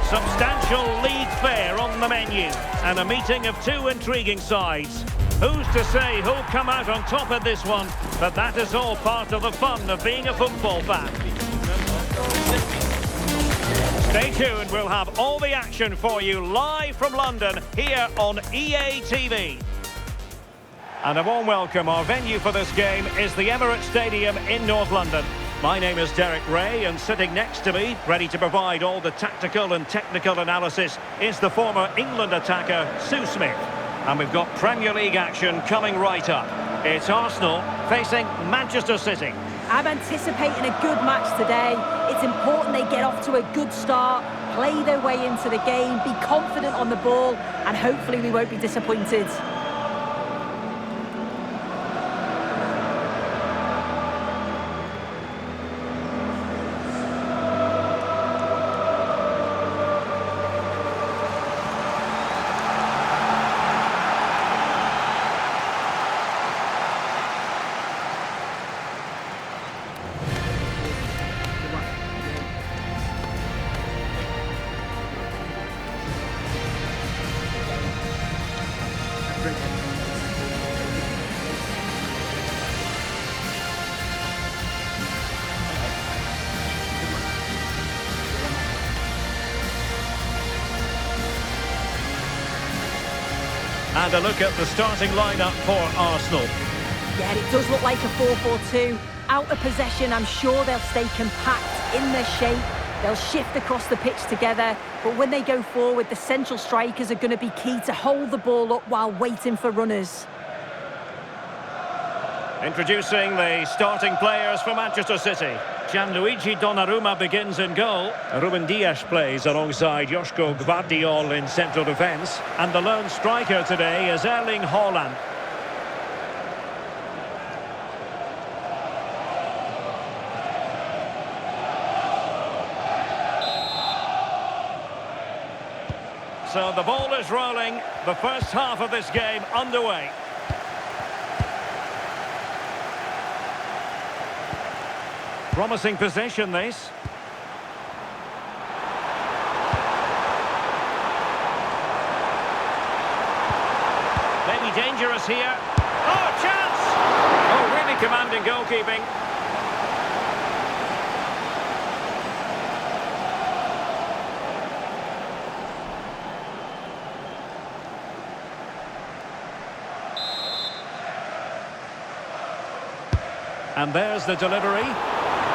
Substantial league fare on the menu and a meeting of two intriguing sides. Who's to say who'll come out on top of this one? But that is all part of the fun of being a football fan. Stay tuned, we'll have all the action for you live from London here on EA TV. And a warm welcome. Our venue for this game is the Emirates Stadium in North London. My name is Derek Ray, and sitting next to me, ready to provide all the tactical and technical analysis, is the former England attacker, Sue Smith. And we've got Premier League action coming right up. It's Arsenal facing Manchester City. I'm anticipating a good match today. It's important they get off to a good start, play their way into the game, be confident on the ball, and hopefully we won't be disappointed. And a look at the starting lineup for Arsenal. Yeah, it does look like a 4-4-2. Out of possession, I'm sure they'll stay compact in their shape. They'll shift across the pitch together. But when they go forward, the central strikers are going to be key to hold the ball up while waiting for runners. Introducing the starting players for Manchester City. Gianluigi Donnarumma begins in goal. Ruben Dias plays alongside Joško Gvardiol in central defence. And the lone striker today is Erling Haaland. So the ball is rolling. The first half of this game underway. Promising possession, this. Maybe dangerous here. Oh, chance! Oh, really commanding goalkeeping. And there's the delivery.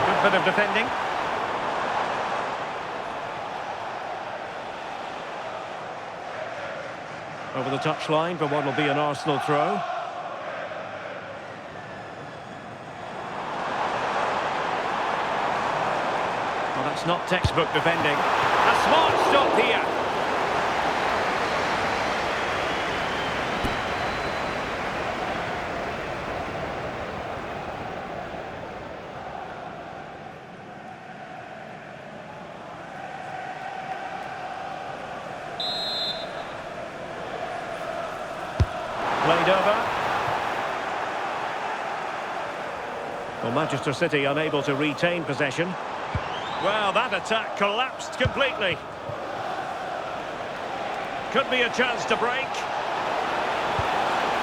Good bit of defending. Over the touchline for what will be an Arsenal throw. Well, that's not textbook defending. A smart stop here. Played over. Well, Manchester City unable to retain possession. Well, that attack collapsed completely. Could be a chance to break.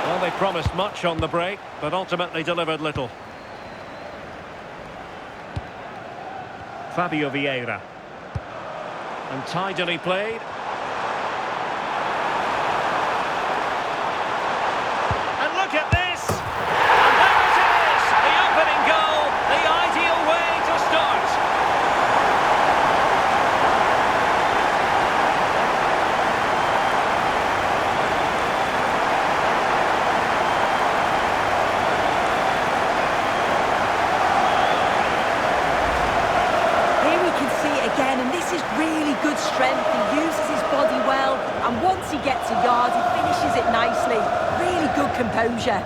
Well, they promised much on the break, but ultimately delivered little. Fabio Vieira. And tidily played. Look at this! And there it is! The opening goal, the ideal way to start. Here we can see it again, and this is really good strength. He uses his body well, and once he gets a yard, he finishes it nicely. Really good composure.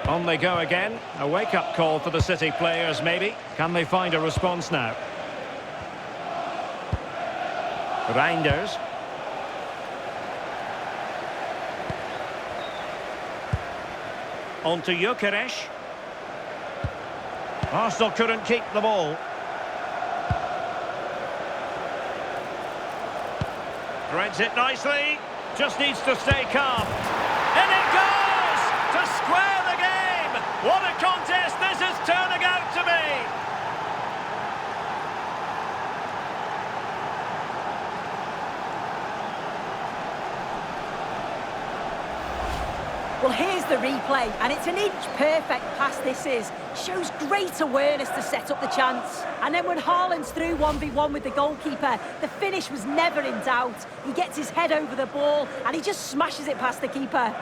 On they go again. A wake-up call for the City players, maybe. Can they find a response now? Reinders. On to Gyökeres. Arsenal couldn't keep the ball. Threads it nicely. Just needs to stay calm. In it goes! To square the game! What a contest this is turning out to be! Well, here's the replay, and it's an inch-perfect pass this is. Shows great awareness to set up the chance. And then when Haaland's through 1v1 with the goalkeeper, the finish was never in doubt. He gets his head over the ball, and he just smashes it past the keeper.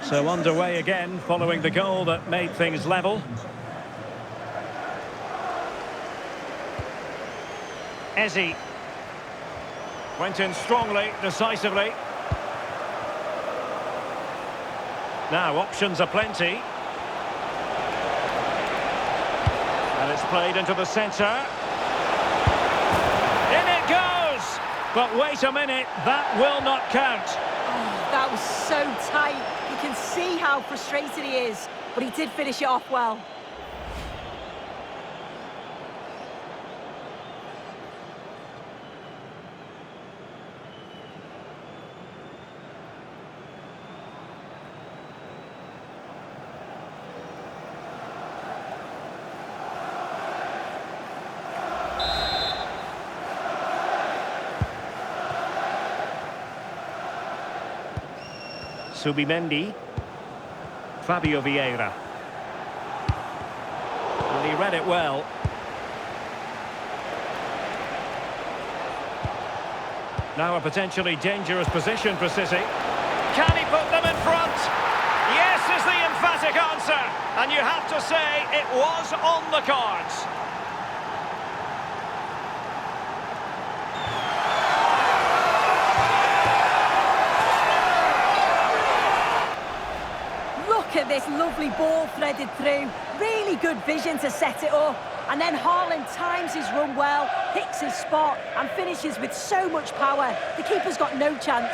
So underway again, following the goal that made things level. Eze. Went in strongly, decisively. Now, options are plenty. And it's played into the centre. In it goes! But wait a minute, that will not count. Oh, that was so tight. You can see how frustrated he is, but he did finish it off well. Subimendi. Fabio Vieira. And he read it well. Now a potentially dangerous position for City. Can he put them in front? Yes is the emphatic answer. And you have to say it was on the cards. Look at this lovely ball threaded through. Really good vision to set it up. And then Haaland times his run well, picks his spot and finishes with so much power. The keeper's got no chance.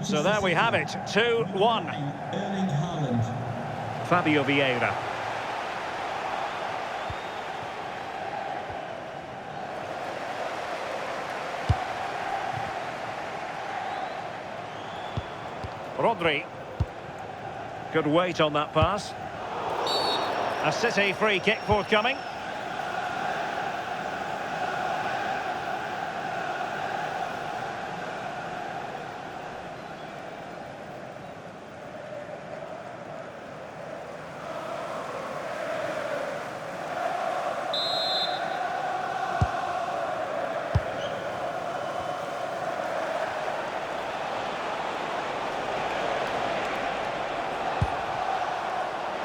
So there we have it, 2-1. Erling Haaland. Fabio Vieira. Rodri. Good weight on that pass. A City free kick forthcoming.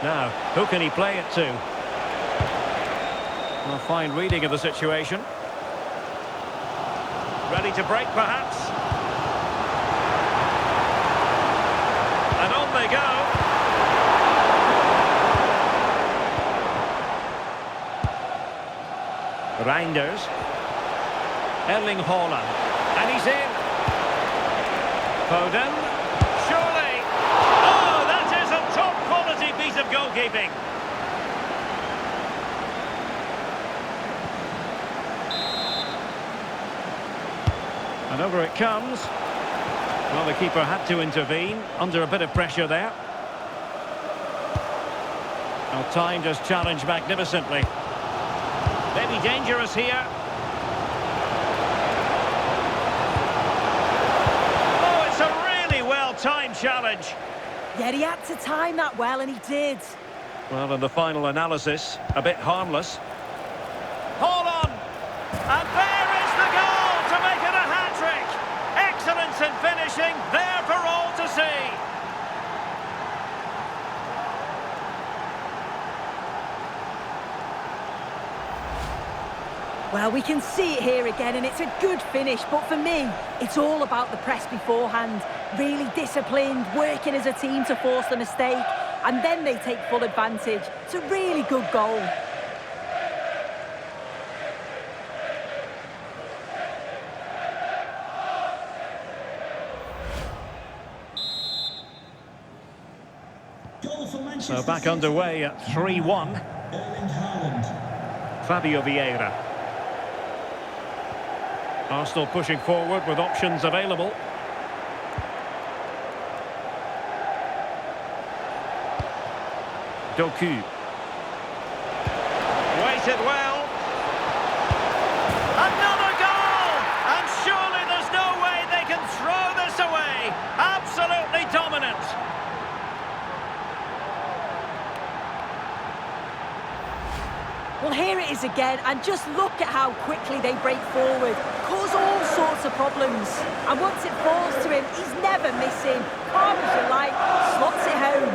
Now, who can he play it to? A fine reading of the situation. Ready to break, perhaps? And on they go. Reinders. Erling Haaland. And he's in. Foden. Surely. Oh, that is a top-quality piece of goalkeeping. And over it comes. Well, the keeper had to intervene, under a bit of pressure there. Well, timed his challenge magnificently. Maybe dangerous here. Oh, it's a really well-timed challenge. Yeah, he had to time that well, and he did. Well, in the final analysis, a bit harmless. Hold on! And there is the goal to make it a hat-trick! Excellence in finishing, there for all to see! Well, we can see it here again, and it's a good finish, but for me, it's all about the press beforehand. Really disciplined, working as a team to force the mistake, and then they take full advantage. It's a really good goal. Goal for Manchester So back City. underway at 3-1. Erling Haaland. Fabio Vieira. Arsenal pushing forward with options available. Doku. Waited well. Another goal! And surely there's no way they can throw this away. Absolutely dominant. Well, here it is again, and just look at how quickly they break forward, cause all sorts of problems. And once it falls to him, he's never missing. Calm as you like, slots it home.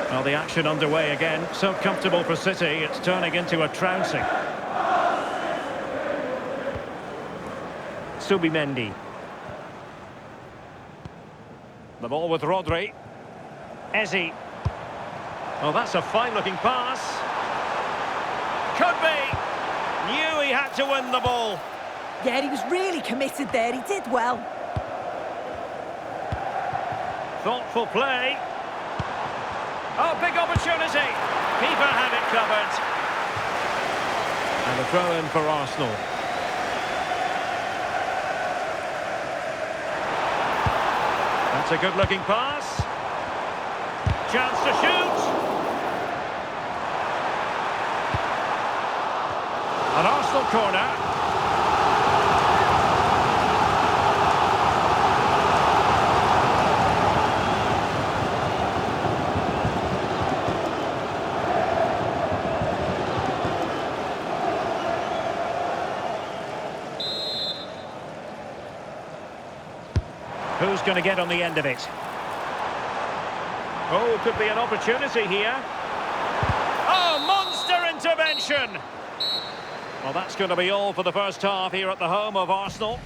Well, the action underway again. So comfortable for City, it's turning into a trouncing. Subimendi. The ball with Rodri. Eze. Oh, that's a fine-looking pass. Could be. Knew he had to win the ball. Yeah, he was really committed there. He did well. Thoughtful play. Oh, big opportunity. Keeper had it covered. And a throw-in for Arsenal. That's a good-looking pass. Chance to shoot. An Arsenal corner. Who's going to get on the end of it? Oh, could be an opportunity here. Oh, monster intervention! Well, that's going to be all for the first half here at the home of Arsenal.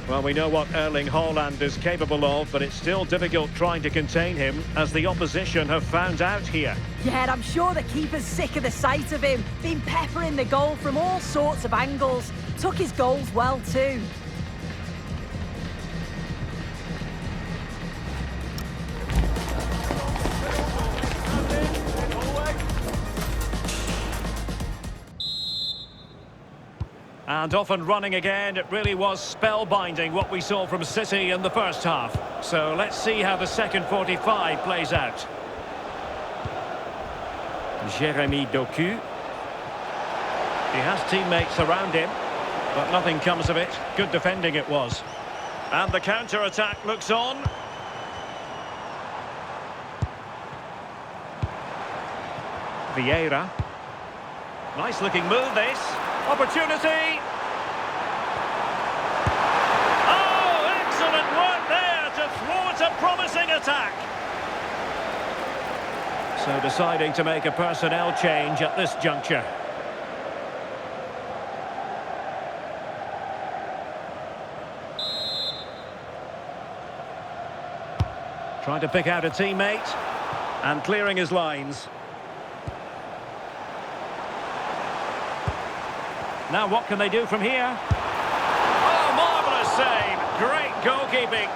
Well, we know what Erling Haaland is capable of, but it's still difficult trying to contain him, as the opposition have found out here. Yeah, and I'm sure the keeper's sick of the sight of him. Been peppering the goal from all sorts of angles. Took his goals well too. And off and running again. It really was spellbinding what we saw from City in the first half. So let's see how the second 45 plays out. Jeremy Doku. He has teammates around him, but nothing comes of it. Good defending it was. And the counter-attack looks on. Vieira. Nice looking move this. Opportunity. Oh, excellent work there to thwart a promising attack. So deciding to make a personnel change at this juncture. Trying to pick out a teammate and clearing his lines. Now what can they do from here? Oh, marvellous save. Great goalkeeping.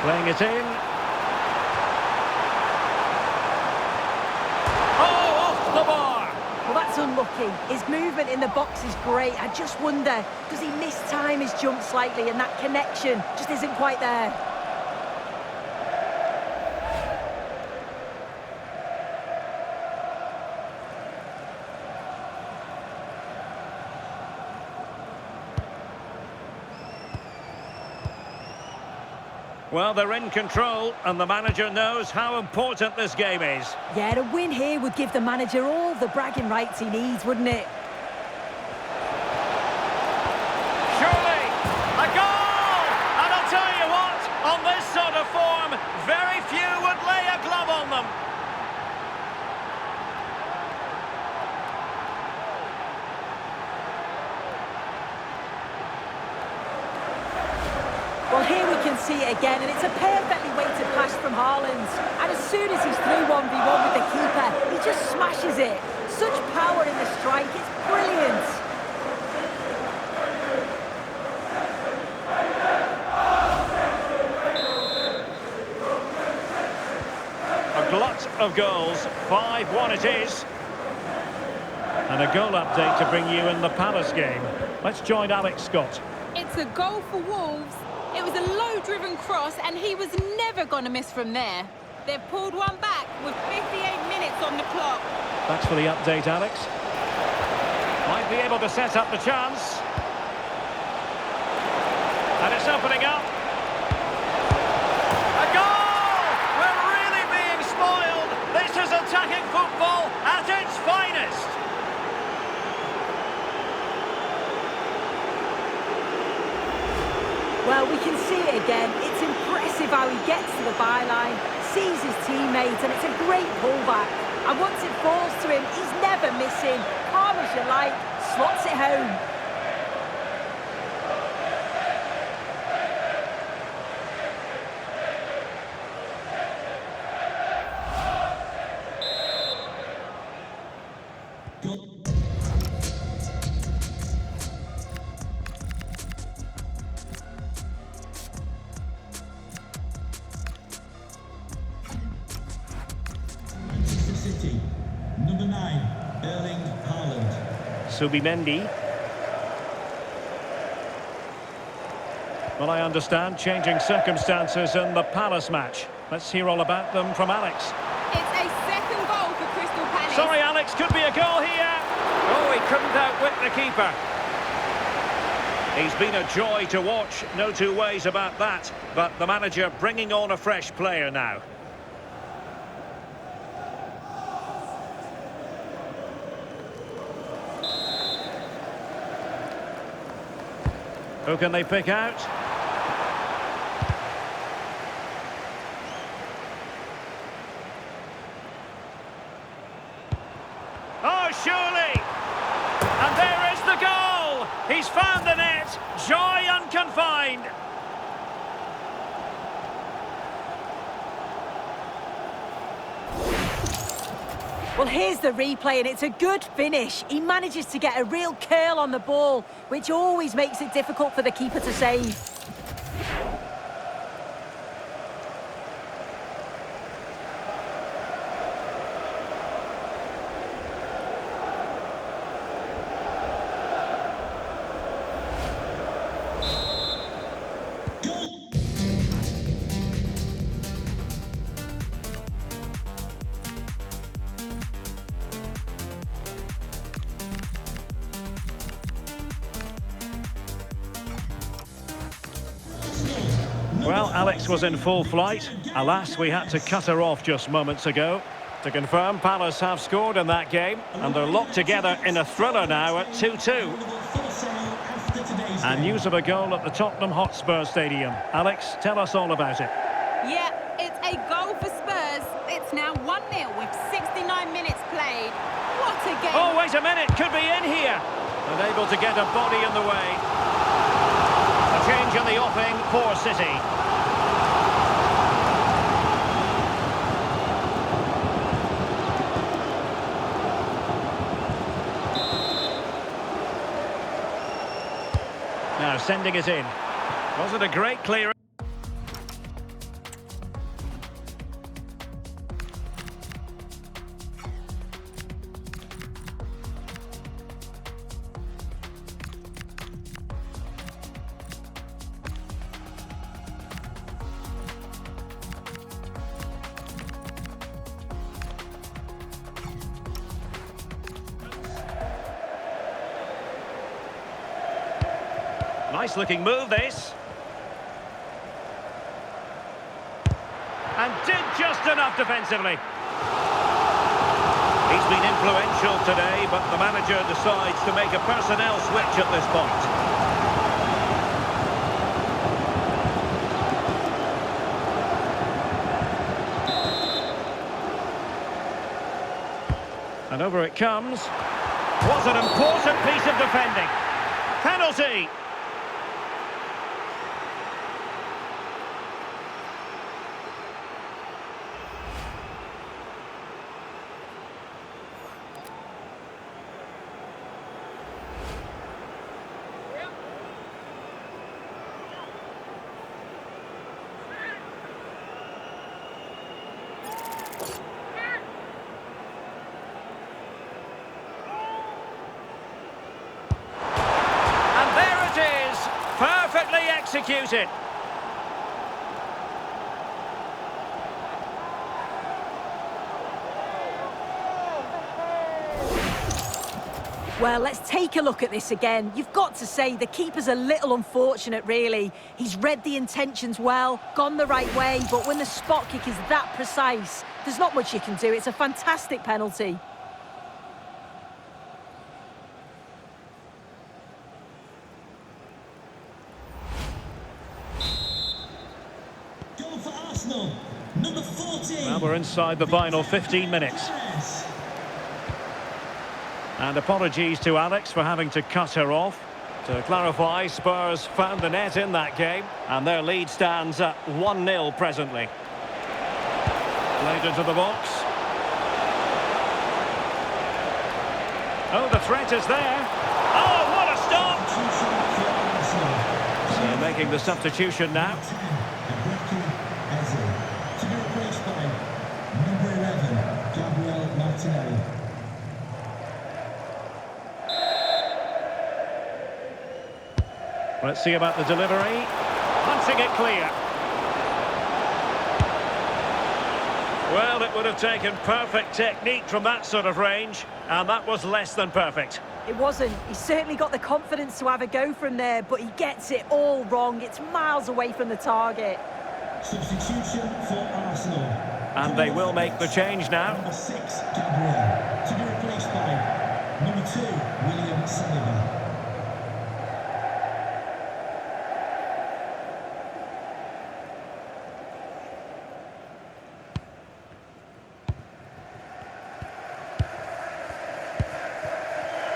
Playing it in. Well, that's unlucky. His movement in the box is great. I just wonder, does he mistime his jump slightly and that connection just isn't quite there? Well, they're in control, and the manager knows how important this game is. Yeah, a win here would give the manager all the bragging rights he needs, wouldn't it? Surely, a goal! And I'll tell you what, on this sort of form, very few would lay a glove on them. Well, here we can see it again, and it's a perfectly weighted pass from Haaland. And as soon as he's through 1v1 with the keeper, he just smashes it. Such power in the strike, it's brilliant. A glut of goals, 5-1 it is. And a goal update to bring you in the Palace game. Let's join Alex Scott. It's a goal for Wolves. It was a low-driven cross, and he was never going to miss from there. They've pulled one back with 58 minutes on the clock. Thanks for the update, Alex. Might be able to set up the chance. And it's opening up. A goal! We're really being spoiled. This is attacking football at its finest. Well, we can see it again. It's impressive how he gets to the byline, sees his teammates, and it's a great pullback. And once it falls to him, he's never missing. Calm as you like, slots it home. Goal. Manchester City, number 9, Erling Haaland. Subimendi. Well, I understand changing circumstances in the Palace match. Let's hear all about them from Alex. It's a second goal for Crystal Palace. Sorry, Alex, could be a goal here. Oh, he couldn't outwit the keeper. He's been a joy to watch, no two ways about that. But the manager bringing on a fresh player now. Who can they pick out? Oh, surely! And there is the goal! He's found the net! Joy unconfined! Well, here's the replay, and it's a good finish. He manages to get a real curl on the ball, which always makes it difficult for the keeper to save. Goal. Well, Alex was in full flight. Alas, we had to cut her off just moments ago. To confirm, Palace have scored in that game, and they're locked together in a thriller now at 2-2. And news of a goal at the Tottenham Hotspur Stadium. Alex, tell us all about it. Yeah, it's a goal for Spurs. It's now 1-0 with 69 minutes played. What a game! Oh, wait a minute, could be in here. Unable to get a body in the way. A change in the offing for City. Now sending it in. Was it a great clearance? Nice looking move, this. And did just enough defensively. He's been influential today, but the manager decides to make a personnel switch at this point. And over it comes. Was an important piece of defending. Penalty. Perfectly executed. Well, let's take a look at this again. You've got to say the keeper's a little unfortunate, really. He's read the intentions well, gone the right way, but when the spot kick is that precise, there's not much you can do. It's a fantastic penalty. Goal for Arsenal, number 14. Well, we're inside the final 15 minutes. And apologies to Alex for having to cut her off. To clarify, Spurs found the net in that game, and their lead stands at 1-0 presently. Played into the box. Oh, the threat is there. Oh, what a stop! So making the substitution now. To be replaced by number 11, Gabriel Martinelli. Let's see about the delivery. Punching it clear. Well, it would have taken perfect technique from that sort of range, and that was less than perfect. It wasn't. He's certainly got the confidence to have a go from there, but he gets it all wrong. It's miles away from the target. Substitution for Arsenal. And they will make the change now. Number 6, Gabriel. To be replaced by number 2, William Saliba.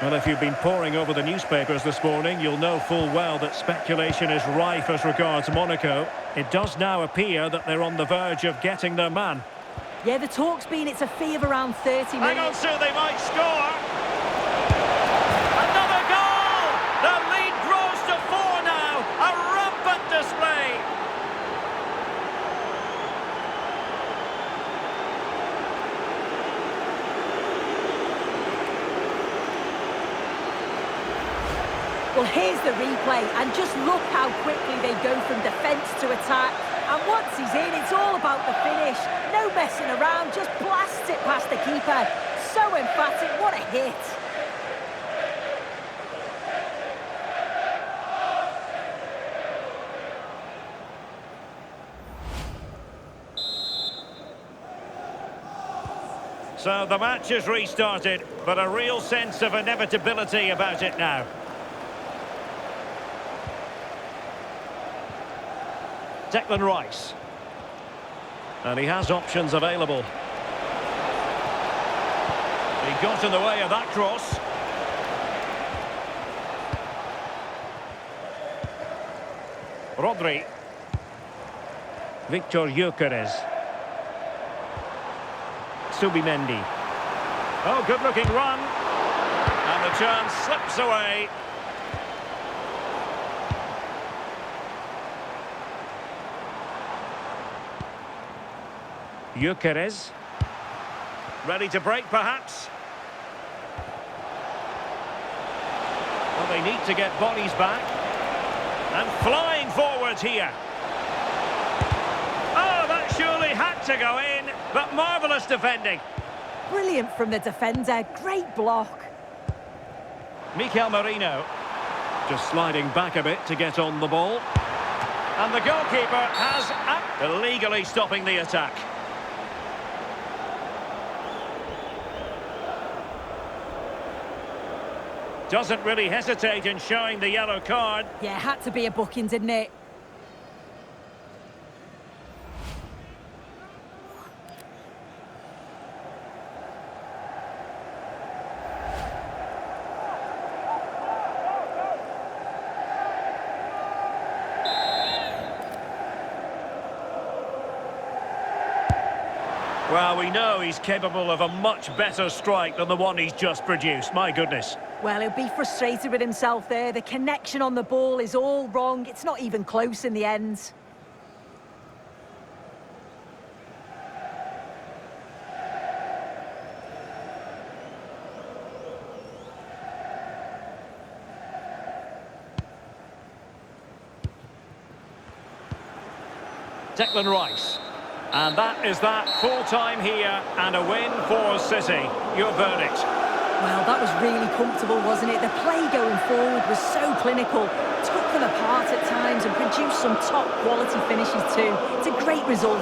Well, if you've been poring over the newspapers this morning, you'll know full well that speculation is rife as regards Monaco. It does now appear that they're on the verge of getting their man. Yeah, the talk's been it's a fee of around 30 million. Hang on, Sue, they might score. Another goal! The lead grows to 4 now. A rampant display. Well, here's the replay, and just look how quickly they go from defence to attack. And once he's in, it's all about the finish. No messing around, just blasts it past the keeper. So emphatic, what a hit. So the match is restarted, but a real sense of inevitability about it now. Declan Rice. And he has options available. He got in the way of that cross. Rodri. Victor Gyökeres. Subimendi. Oh, good-looking run. And the chance slips away. Gyökeres. Ready to break, perhaps. Well, they need to get bodies back. And flying forwards here. Oh, that surely had to go in, but marvellous defending. Brilliant from the defender, great block. Mikel Merino. Just sliding back a bit to get on the ball. And the goalkeeper has illegally stopping the attack. Doesn't really hesitate in showing the yellow card. Yeah, had to be a booking, didn't it? Well, we know he's capable of a much better strike than the one he's just produced. My goodness. Well, he'll be frustrated with himself there. The connection on the ball is all wrong. It's not even close in the end. Declan Rice. And that is that, full time here and a win for City. Your verdict? Well, that was really comfortable, wasn't it? The play going forward was so clinical, took them apart at times and produced some top quality finishes too. It's a great result.